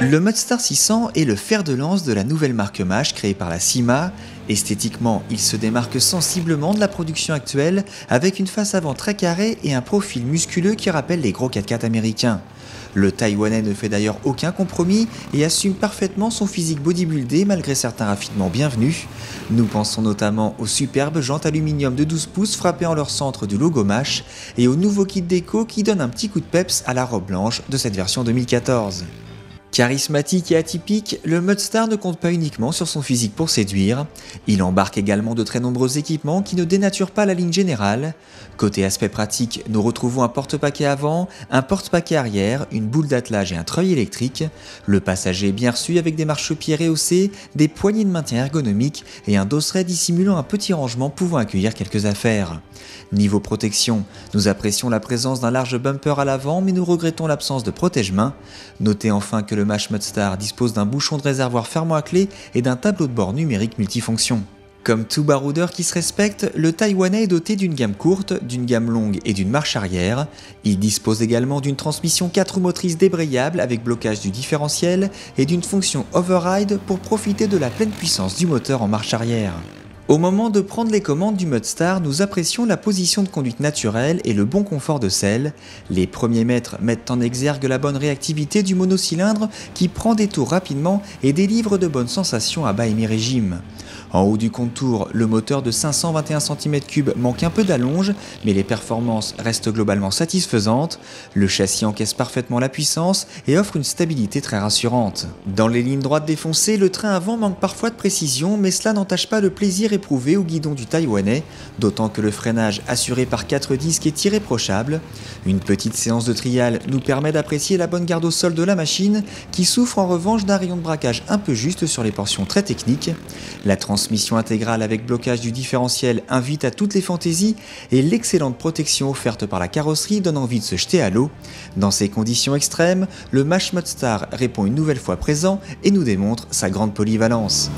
Le Mudstar 600 est le fer de lance de la nouvelle marque MASH créée par la CIMA. Esthétiquement, il se démarque sensiblement de la production actuelle avec une face avant très carrée et un profil musculeux qui rappelle les gros 4x4 américains. Le Taïwanais ne fait d'ailleurs aucun compromis et assume parfaitement son physique bodybuildé malgré certains raffinements bienvenus. Nous pensons notamment aux superbes jantes aluminium de 12 pouces frappées en leur centre du logo MASH et au nouveau kit déco qui donne un petit coup de peps à la robe blanche de cette version 2014. Charismatique et atypique, le Mudstar ne compte pas uniquement sur son physique pour séduire, il embarque également de très nombreux équipements qui ne dénaturent pas la ligne générale. Côté aspect pratique, nous retrouvons un porte-paquet avant, un porte-paquet arrière, une boule d'attelage et un treuil électrique. Le passager est bien reçu avec des marchepieds rehaussés, des poignées de maintien ergonomiques et un dosseret dissimulant un petit rangement pouvant accueillir quelques affaires. Niveau protection, nous apprécions la présence d'un large bumper à l'avant mais nous regrettons l'absence de protège-main. Notez enfin que le MASH Mudstar dispose d'un bouchon de réservoir fermant à clé et d'un tableau de bord numérique multifonction. Comme tout baroudeur qui se respecte, le Taïwanais est doté d'une gamme courte, d'une gamme longue et d'une marche arrière. Il dispose également d'une transmission 4 roues motrices débrayable avec blocage du différentiel et d'une fonction override pour profiter de la pleine puissance du moteur en marche arrière. Au moment de prendre les commandes du Mudstar, nous apprécions la position de conduite naturelle et le bon confort de selle. Les premiers mètres mettent en exergue la bonne réactivité du monocylindre qui prend des tours rapidement et délivre de bonnes sensations à bas et mi-régime. En haut du contour, le moteur de 521 cm3 manque un peu d'allonge, mais les performances restent globalement satisfaisantes. Le châssis encaisse parfaitement la puissance et offre une stabilité très rassurante. Dans les lignes droites défoncées, le train avant manque parfois de précision, mais cela n'entache pas le plaisir éprouvé au guidon du Taïwanais, d'autant que le freinage assuré par 4 disques est irréprochable. Une petite séance de trial nous permet d'apprécier la bonne garde au sol de la machine, qui souffre en revanche d'un rayon de braquage un peu juste sur les portions très techniques. La transmission intégrale avec blocage du différentiel invite à toutes les fantaisies et l'excellente protection offerte par la carrosserie donne envie de se jeter à l'eau. Dans ces conditions extrêmes, le MASH Mudstar répond une nouvelle fois présent et nous démontre sa grande polyvalence.